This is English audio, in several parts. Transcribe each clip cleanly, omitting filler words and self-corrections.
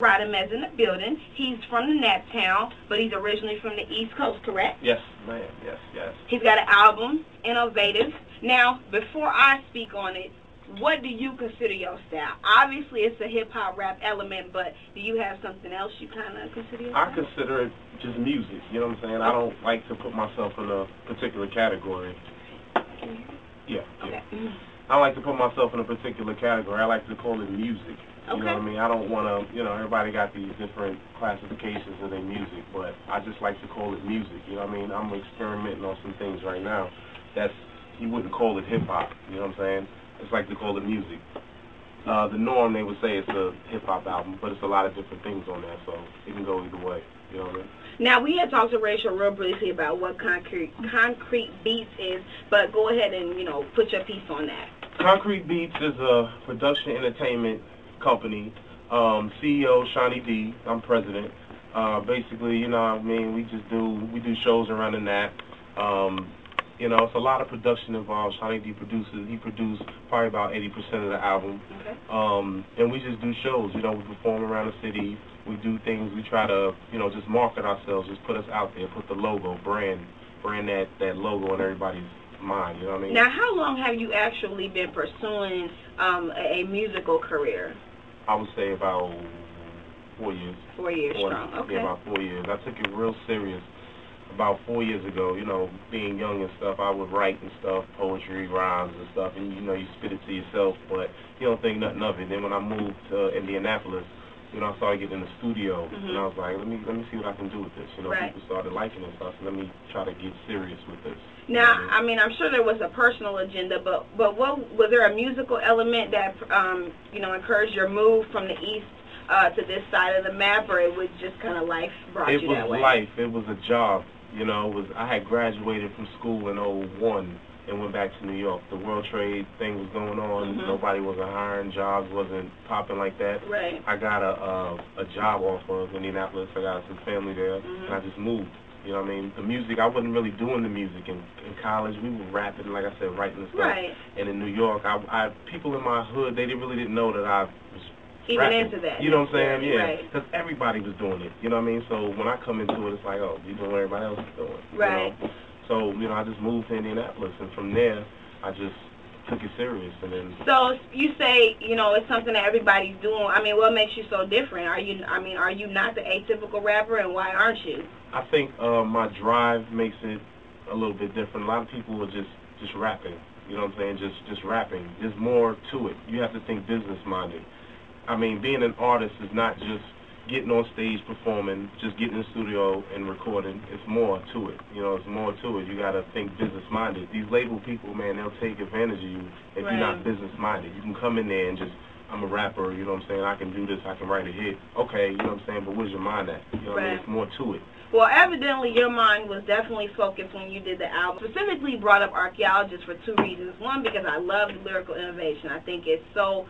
Radamez in the building. He's from the Naptown, but he's originally from the East Coast, correct? Yes, ma'am. Yes, yes. He's got an album, Innovative. Now, before I speak on it, what do you consider your style? Obviously, it's a hip-hop rap element, but do you have something else you kind of consider your style? I consider it just music, you know what I'm saying? I don't like to put myself in a particular category. Yeah. Okay. I don't like to put myself in a particular category. I like to call it music. You know what I mean? I don't want to, everybody got these different classifications of their music, but I just like to call it music. You know what I mean? I'm experimenting on some things right now you wouldn't call it hip-hop, you know what I'm saying? It's like to call it music. The norm, they would say it's a hip-hop album, but it's a lot of different things on there, so it can go either way, you know what I mean? Now, we had talked to Rachel real briefly about what Concrete Beats is, but go ahead and, put your piece on that. Concrete Beats is a production entertainment company. CEO Shawnee D. I'm president. Basically, you know what I mean, we do shows around the Nap. It's a lot of production involved. Shawnee D produces. He produced probably about 80% of the album. Okay. And we just do shows. We perform around the city. We do things. We try to, just market ourselves, just put us out there, put the logo, brand that logo in everybody's mind. You know what I mean? Now, how long have you actually been pursuing a musical career? I would say about 4 years. 4 years strong, okay. Yeah, about 4 years. I took it real serious about 4 years ago. Being young and stuff, I would write and stuff, poetry, rhymes and stuff, and you spit it to yourself, but you don't think nothing of it. Then when I moved to Indianapolis, I started getting in the studio, and I was like, let me see what I can do with this. Right. People started liking it, so I said, let me try to get serious with this. Now, I'm sure there was a personal agenda, but was there a musical element that, encouraged your move from the East to this side of the map, or it was just kind of life brought you that way? It was life. It was a job. I had graduated from school in 2001 and went back to New York. The World Trade thing was going on. Nobody wasn't hiring. Jobs wasn't popping like that. Right. I got a job offer in Indianapolis. I got some family there, and I just moved. You know what I mean? The music, I wasn't really doing the music in college. We were rapping, like I said, writing and stuff. Right. And in New York, people in my hood, they really didn't know that I was even rapping. Into that. You know what I'm saying? Yeah. Right. Because everybody was doing it. You know what I mean? So when I come into it, it's like, oh, you doing what everybody else is doing. Right. So, I just moved to Indianapolis, and from there, I just took it serious. And then. So you say, it's something that everybody's doing. What makes you so different? Are you not the atypical rapper, and why aren't you? I think my drive makes it a little bit different. A lot of people are just rapping. You know what I'm saying? Just rapping. There's more to it. You have to think business-minded. Being an artist is not just getting on stage performing, just getting in the studio and recording. It's more to it. It's more to it. You got to think business-minded. These label people, man, they'll take advantage of you if you're not business-minded. You can come in there and I'm a rapper, you know what I'm saying, I can do this, I can write a hit. Okay, you know what I'm saying, but where's your mind at? You know what I mean? It's more to it. Well, evidently your mind was definitely focused when you did the album. Specifically brought up Archaeologist for two reasons. One, because I love the lyrical innovation. I think it's so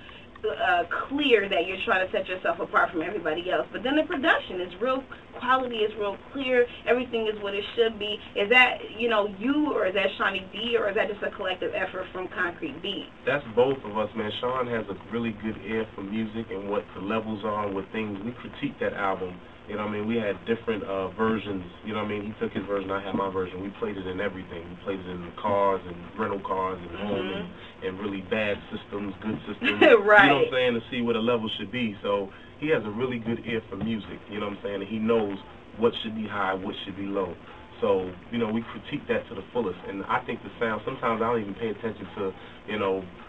clear that you're trying to set yourself apart from everybody else. But then the production is real quality, is real clear, everything is what it should be. Is that, you, or is that Shawnee D, or is that just a collective effort from Concrete Beats? That's both of us, man. Sean has a really good ear for music and what the levels are and what things. We critique that album. You know what I mean? We had different versions. You know what I mean? He took his version, I had my version. We played it in everything. We played it in cars and rental cars and home and really bad systems, good systems. Right. You know what I'm saying? To see where the level should be. So he has a really good ear for music. You know what I'm saying? And he knows what should be high, what should be low. So, we critique that to the fullest. And I think the sound, sometimes I don't even pay attention to,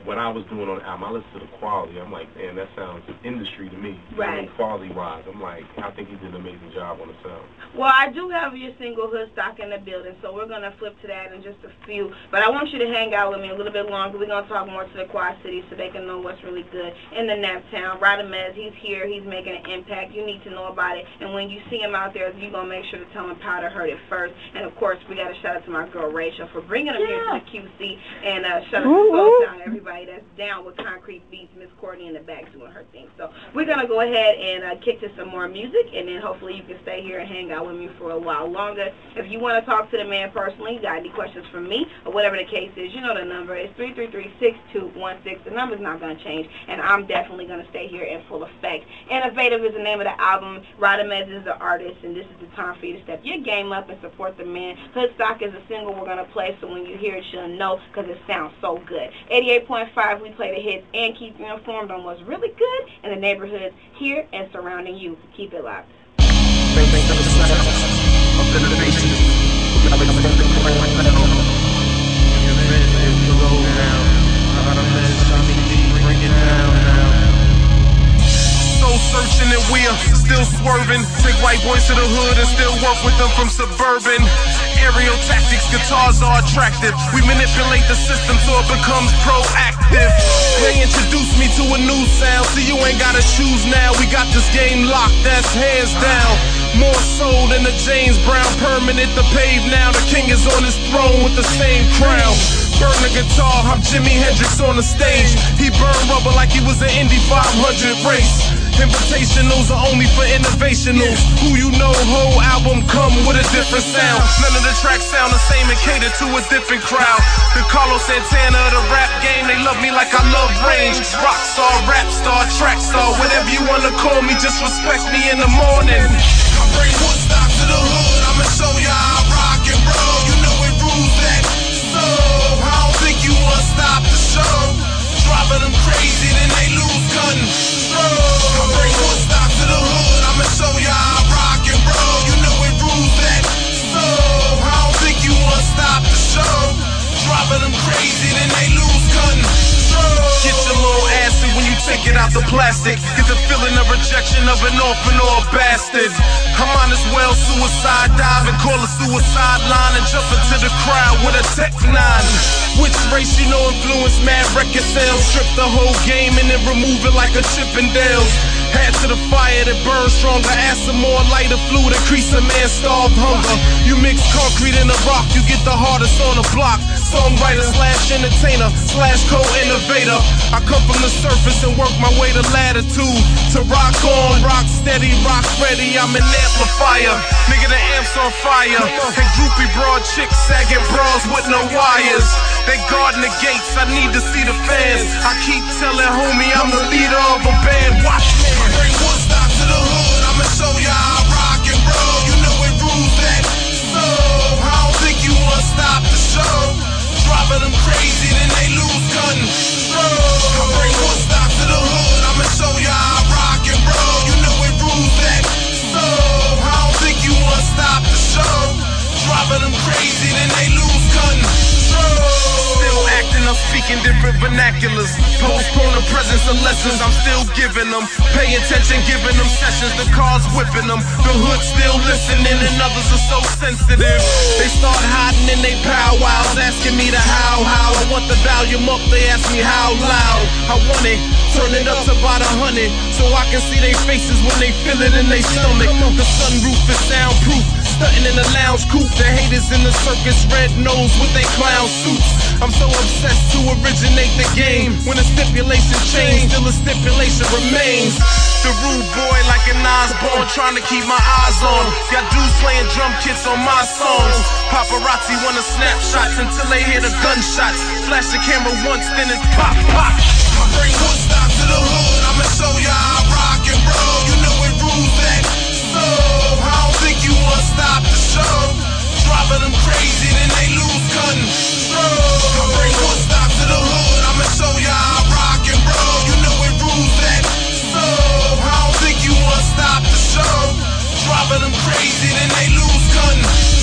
what I was doing on the album. I listen to the quality. I'm like, damn, that sounds industry to me. Right. Quality-wise. I'm like, I think he did an amazing job on the sound. Well, I do have your single Hood Stock in the building, so we're going to flip to that in just a few. But I want you to hang out with me a little bit longer. We're going to talk more to the Quad Cities so they can know what's really good in the Naptown. Radamez, he's here. He's making an impact. You need to know about it. And when you see him out there, you're going to make sure to tell him Powder heard it first. And, of course, we got to shout out to my girl Rachel for bringing them here to the QC. And shout out to Soul Sound, everybody that's down with Concrete Beats, Miss Courtney in the back doing her thing. So we're going to go ahead and kick to some more music, and then hopefully you can stay here and hang out with me for a while longer. If you want to talk to the man personally, you got any questions from me, or whatever the case is, you know the number is 333-6216. The number's not going to change, and I'm definitely going to stay here in full effect. Innovative is the name of the album. Radamez is the artist, and this is the time for you to step your game up and support the man. Hoodstock is a single we're going to play, so when you hear it, you'll know, because it sounds so good. 88.5, we play the hits and keep you informed on what's really good in the neighborhoods here and surrounding you. Keep it locked. Searching and we are still swerving. Take white boys to the hood and still work with them from suburban. Aerial tactics, guitars are attractive. We manipulate the system so it becomes proactive. They introduced me to a new sound, so you ain't gotta choose now. We got this game locked, that's hands down. More soul than the James Brown, permanent the pave now. The king is on his throne with the same crown. Burn the guitar, I'm Jimi Hendrix on the stage. He burned rubber like he was an Indy 500 race. Invitationals are only for innovationals. Who you know, whole album come with a different sound. None of the tracks sound the same and cater to a different crowd. The Carlos Santana of the rap game, they love me like I love range. Rock star, rap star, track star, whatever you wanna call me, just respect me in the morning. I bring Woodstock to the hood, I'ma show ya how I rock and roll. You know it rules that so. I don't think you wanna stop the show. Driving them crazy, then they lose control. I bring Woodstock to the hood, I'ma show ya how I rock and roll. You know it rules that so. I don't think you wanna stop the show. Driving them crazy, then they lose control. Get your little acid when you take it out the plastic. Get the feeling of rejection of an orphan or a bastard. I might as well suicide dive and call a suicide line and jump into the crowd with a Tech 9. Which race you know influence mad record sales? Strip the whole game and then remove it like a Chippendales. Head to the fire that burns stronger. Add some more lighter fluid, increase a man's starved hunger. You mix concrete in a rock, you get the hardest on the block. Songwriter slash entertainer slash co-innovator. I come from the surface and work my way to latitude. To rock on, rock steady, rock ready, I'm an amplifier. Nigga, the amp's on fire. And groupie broad chicks sagging bras with no wires. They guarding the gates, I need to see the fans. I keep telling homie I'm the leader of a band. Watch me. Bring Woodstock to the hood, I'ma show ya how I rock and roll. You know it rules that so. I don't think you wanna stop the show. Driving them crazy, then they lose control. I bring Woodstock to the hood, I'ma show ya how I rock and roll. You know it rules that so. I don't think you wanna stop the show. Driving them crazy, then they lose control. Still acting, I'm speaking different vernaculars. Postpone the presence of lessons, I'm still giving them. Pay attention, giving them sessions, the car's whipping them. The hood still listening and others are so sensitive. They start hiding in they powwows, asking me to how. I want the volume up, they ask me how loud. I want it, turn it up to about 100, so I can see their faces when they feel it in their stomach. The sunroof is soundproof, stunting in the lounge coupe. The haters in the circus, red nose with they clown suits. I'm so obsessed to originate the game. When the stipulation changed, still a stipulation remains. The rude boy like a Osborne, trying to keep my eyes on. Got dudes playing drum kits on my songs. Paparazzi wanna snapshots until they hear the gunshots. Flash the camera once, then it's pop, pop. I bring Woodstock to the hood, I'ma show ya how I rock and roll. You know it rules that so. I don't think you wanna stop the show. Driving them crazy, then they lose control. I bring Woodstock to the hood, I'ma show ya how I rock and roll. You know it rules that so. I don't think you wanna stop the show. Driving them crazy, then they lose control.